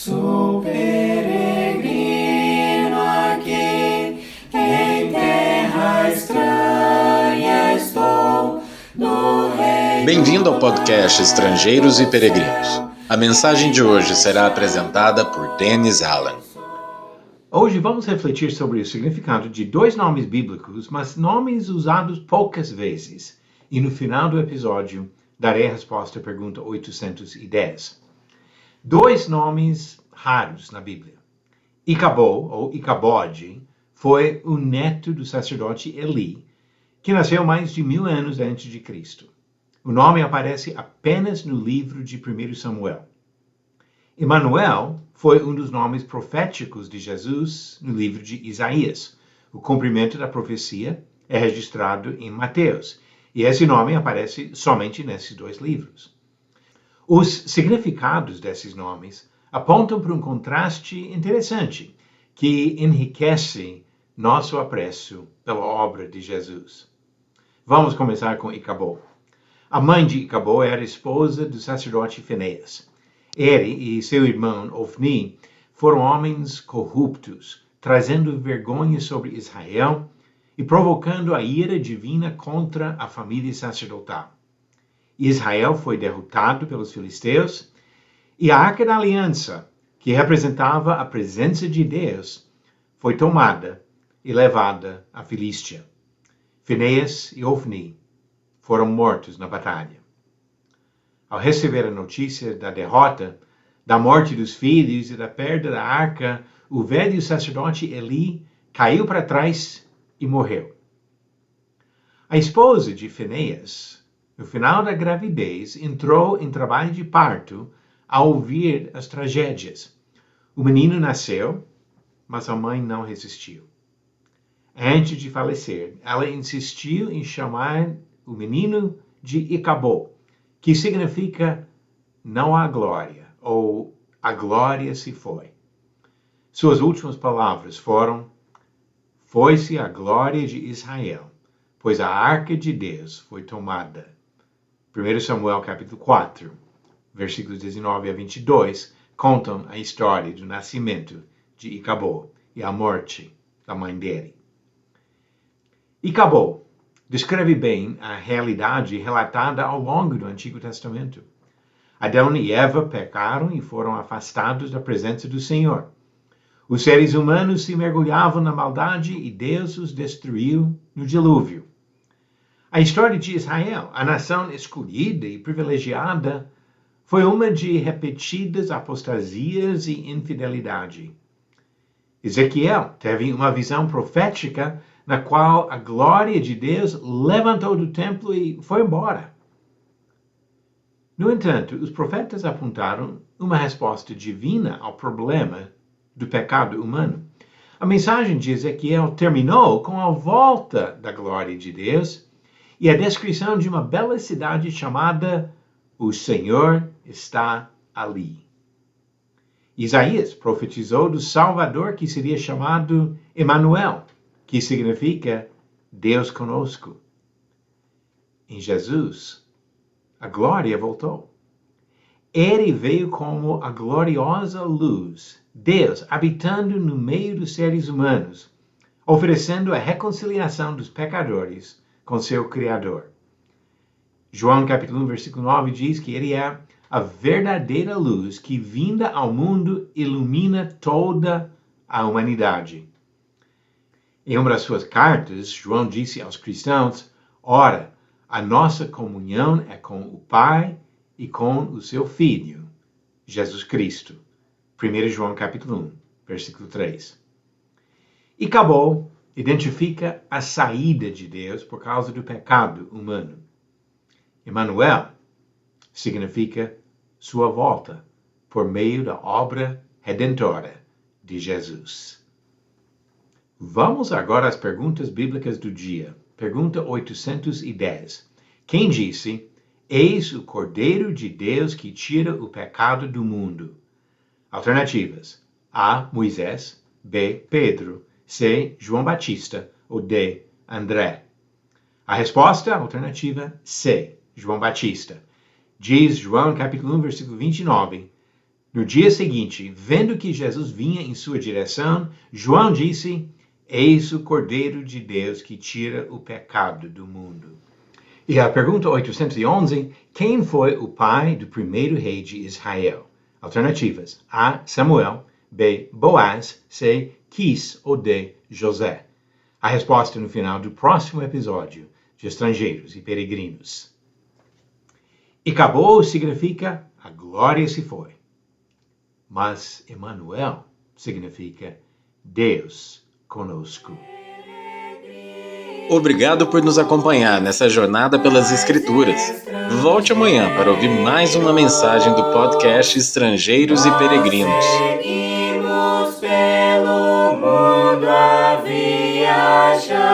Sou peregrino aqui, em terra estranha estou, no reino. Bem-vindo ao podcast Estrangeiros e Peregrinos. A mensagem de hoje será apresentada por Dennis Allen. Hoje vamos refletir sobre o significado de dois nomes bíblicos, mas nomes usados poucas vezes. E no final do episódio, darei a resposta à pergunta 810. Dois nomes raros na Bíblia. Icabod, ou Icabode, foi o neto do sacerdote Eli, que nasceu mais de 1000 anos antes de Cristo. O nome aparece apenas no livro de 1 Samuel. Emanuel foi um dos nomes proféticos de Jesus no livro de Isaías. O cumprimento da profecia é registrado em Mateus, e esse nome aparece somente nesses dois livros. Os significados desses nomes apontam para um contraste interessante que enriquece nosso apreço pela obra de Jesus. Vamos começar com Icabod. A mãe de Icabod era esposa do sacerdote Finéias. Ele e seu irmão Ofni foram homens corruptos, trazendo vergonha sobre Israel e provocando a ira divina contra a família sacerdotal. Israel foi derrotado pelos filisteus e a Arca da Aliança, que representava a presença de Deus, foi tomada e levada à Filístia. Finéias e Ofni foram mortos na batalha. Ao receber a notícia da derrota, da morte dos filhos e da perda da arca, o velho sacerdote Eli caiu para trás e morreu. A esposa de Finéias, no final da gravidez, entrou em trabalho de parto ao ouvir as tragédias. O menino nasceu, mas a mãe não resistiu. Antes de falecer, ela insistiu em chamar o menino de Icabod, que significa não há glória, ou a glória se foi. Suas últimas palavras foram: foi-se a glória de Israel, pois a arca de Deus foi tomada. 1 Samuel capítulo 4, versículos 19 a 22, contam a história do nascimento de Icabod e a morte da mãe dele. Icabod descreve bem a realidade relatada ao longo do Antigo Testamento. Adão e Eva pecaram e foram afastados da presença do Senhor. Os seres humanos se mergulhavam na maldade e Deus os destruiu no dilúvio. A história de Israel, a nação escolhida e privilegiada, foi uma de repetidas apostasias e infidelidade. Ezequiel teve uma visão profética na qual a glória de Deus levantou do templo e foi embora. No entanto, os profetas apontaram uma resposta divina ao problema do pecado humano. A mensagem de Ezequiel terminou com a volta da glória de Deus e a descrição de uma bela cidade chamada O Senhor está ali. Isaías profetizou do Salvador que seria chamado Emanuel, que significa Deus conosco. Em Jesus, a glória voltou. Ele veio como a gloriosa luz, Deus habitando no meio dos seres humanos, oferecendo a reconciliação dos pecadores com seu Criador. João capítulo 1, versículo 9 diz que ele é a verdadeira luz que, vinda ao mundo, ilumina toda a humanidade. Em uma das suas cartas, João disse aos cristãos: ora, a nossa comunhão é com o Pai e com o seu Filho, Jesus Cristo. 1 João capítulo 1, versículo 3. Icabod identifica a saída de Deus por causa do pecado humano. Emanuel significa sua volta por meio da obra redentora de Jesus. Vamos agora às perguntas bíblicas do dia. Pergunta 810. Quem disse: eis o Cordeiro de Deus que tira o pecado do mundo? Alternativas: A. Moisés, B. Pedro, C. João Batista ou D. André. A resposta alternativa C. João Batista. Diz João capítulo 1, versículo 29. No dia seguinte, vendo que Jesus vinha em sua direção, João disse: Eis o Cordeiro de Deus que tira o pecado do mundo. E a pergunta 811, quem foi o pai do primeiro rei de Israel? Alternativas: A. Samuel, B. Boaz, C. Quis ou D. José. A resposta no final do próximo episódio de Estrangeiros e Peregrinos. E acabou significa a glória se foi. Mas Emmanuel significa Deus conosco. Obrigado por nos acompanhar nessa jornada pelas Escrituras. Volte amanhã para ouvir mais uma mensagem do podcast Estrangeiros e Peregrinos. Seguimos pelo mundo a viajar.